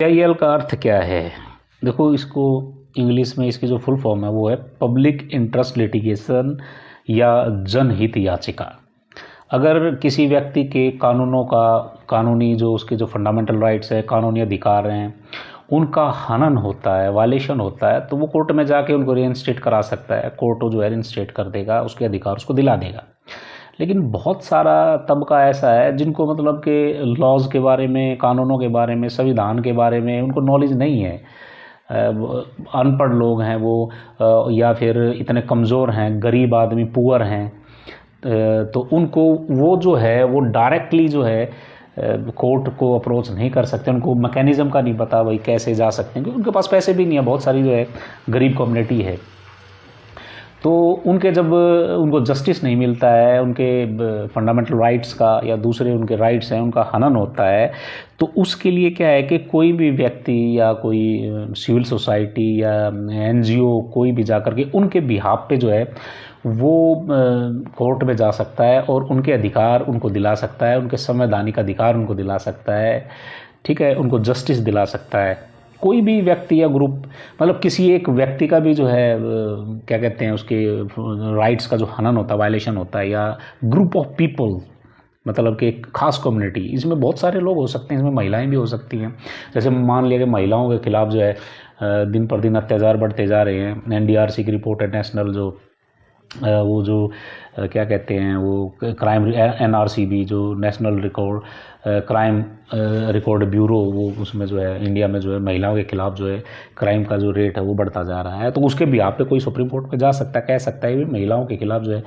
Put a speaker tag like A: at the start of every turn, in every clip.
A: PIL का अर्थ क्या है? देखो, इसको इंग्लिश में इसकी जो फुल फॉर्म है वो है पब्लिक इंटरेस्ट लिटिगेशन या जनहित याचिका। अगर किसी व्यक्ति के कानूनों का कानूनी जो उसके जो फंडामेंटल राइट्स है, कानूनी अधिकार हैं, उनका हनन होता है, वायलेशन होता है, तो वो कोर्ट में जाके उनको रिइंस्टेट करा सकता है। कोर्ट जो है रिइंस्टेट कर देगा, उसके अधिकार उसको दिला देगा। लेकिन बहुत सारा तबका ऐसा है जिनको मतलब कि लॉज के बारे में, कानूनों के बारे में, संविधान के बारे में उनको नॉलेज नहीं है। अनपढ़ लोग हैं वो, या फिर इतने कमज़ोर हैं, गरीब आदमी, पुअर हैं, तो उनको वो जो है वो डायरेक्टली जो है कोर्ट को अप्रोच नहीं कर सकते। उनको मैकेनिज़्म का नहीं पता भाई कैसे जा सकते हैं, क्योंकि उनके पास पैसे भी नहीं है। बहुत सारी जो है गरीब कम्युनिटी है, तो उनके जब उनको जस्टिस नहीं मिलता है, उनके फंडामेंटल राइट्स का या दूसरे उनके राइट्स हैं उनका हनन होता है, तो उसके लिए क्या है कि कोई भी व्यक्ति या कोई सिविल सोसाइटी या NGO कोई भी जाकर के उनके बिहाफ पे जो है वो कोर्ट में जा सकता है और उनके अधिकार उनको दिला सकता है, उनके संवैधानिक अधिकार उनको दिला सकता है, ठीक है, उनको जस्टिस दिला सकता है। कोई भी व्यक्ति या ग्रुप, मतलब किसी एक व्यक्ति का भी जो है क्या कहते हैं उसके राइट्स का जो हनन होता है, वायलेशन होता है, या ग्रुप ऑफ पीपल, मतलब कि एक खास कम्युनिटी, इसमें बहुत सारे लोग हो सकते हैं, इसमें महिलाएं भी हो सकती हैं। जैसे मान लिया कि महिलाओं के खिलाफ जो है दिन पर दिन अत्याचार बढ़ते जा रहे हैं। NDRC की रिपोर्ट है, नेशनल जो वो जो क्या कहते हैं वो क्राइम NRCB जो नेशनल क्राइम रिकॉर्ड ब्यूरो, वो उसमें जो है इंडिया में जो है महिलाओं के खिलाफ जो है क्राइम का जो रेट है वो बढ़ता जा रहा है। तो उसके बिहाफ पे कोई सुप्रीम कोर्ट में जा सकता है, कह सकता है भी महिलाओं के खिलाफ जो है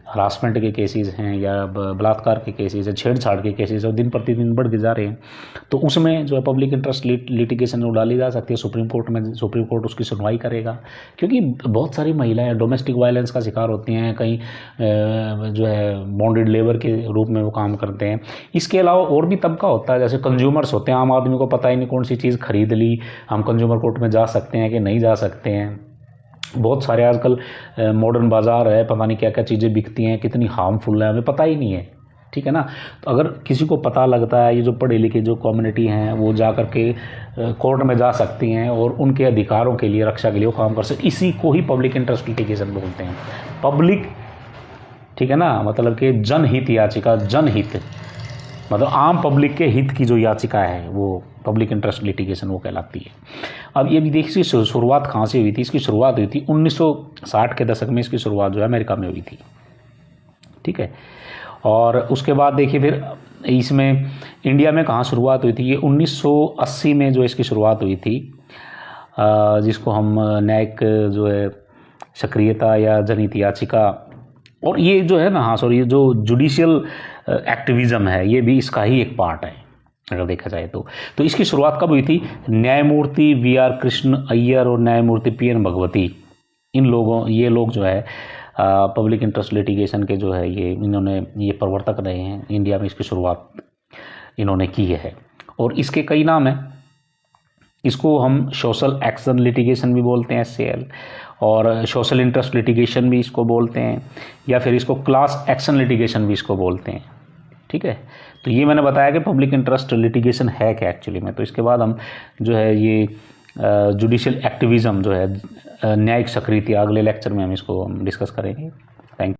A: हरासमेंट के केसेस हैं या बलात्कार के केसेस हैं, छेड़छाड़ के केसेस और दिन प्रतिदिन बढ़ के जा रहे हैं, तो उसमें जो है पब्लिक इंटरेस्ट लिटिगेशन जो डाली जा सकती है सुप्रीम कोर्ट में। सुप्रीम कोर्ट उसकी सुनवाई करेगा, क्योंकि बहुत सारी महिलाएं डोमेस्टिक वायलेंस का शिकार होती हैं, कहीं जो है बॉन्डेड लेबर के रूप में वो काम करते हैं। इसके अलावा और भी तबका होता है, जैसे कंज्यूमर्स होते हैं, आम आदमी को पता ही नहीं कौन सी चीज़ खरीद ली, हम कंज्यूमर कोर्ट में जा सकते हैं कि नहीं जा सकते हैं। बहुत सारे आजकल मॉडर्न बाज़ार है, पता नहीं क्या क्या चीज़ें बिकती हैं, कितनी हार्मफुल है, हमें पता ही नहीं है, ठीक है ना। तो अगर किसी को पता लगता है, ये जो पढ़े लिखे जो कम्युनिटी हैं वो जा कर के कोर्ट में जा सकती हैं और उनके अधिकारों के लिए, रक्षा के लिए वो काम कर सकते। इसी को ही पब्लिक इंटरेस्ट लिटिगेशन बोलते हैं। पब्लिक, ठीक है ना, मतलब कि जनहित याचिका, जनहित मतलब आम पब्लिक के हित की जो याचिका है वो पब्लिक इंटरेस्ट लिटिगेशन वो कहलाती है। अब ये भी देखिए शुरुआत कहाँ से हुई थी। इसकी शुरुआत हुई थी 1960 के दशक में, इसकी शुरुआत जो है अमेरिका में हुई थी, ठीक है। और उसके बाद देखिए फिर इसमें इंडिया में कहाँ शुरुआत हुई थी, ये 1980 में जो इसकी शुरुआत हुई थी, जिसको हम न्यायिक जो है सक्रियता या जनहित याचिका, और ये जो है ना, हाँ सॉरी, ये जो जुडिशियल एक्टिविज़म है ये भी इसका ही एक पार्ट है अगर देखा जाए तो इसकी शुरुआत कब हुई थी? न्यायमूर्ति VR कृष्ण अय्यर और न्यायमूर्ति PN भगवती, ये लोग जो है पब्लिक इंटरेस्ट लिटिगेशन के जो है ये प्रवर्तक रहे हैं। इंडिया में इसकी शुरुआत इन्होंने की है और इसके कई नाम हैं। इसको हम सोशल एक्शन लिटिगेशन भी बोलते हैं, SAL, और सोशल इंटरेस्ट लिटिगेशन भी इसको बोलते हैं, या फिर इसको क्लास एक्शन लिटिगेशन भी इसको बोलते हैं, ठीक है। तो ये मैंने बताया कि पब्लिक इंटरेस्ट लिटिगेशन है क्या एक्चुअली में। तो इसके बाद हम जो है ये जुडिशियल एक्टिविज़म जो है न्यायिक सक्रियता, अगले लेक्चर में हम इसको डिस्कस करेंगे।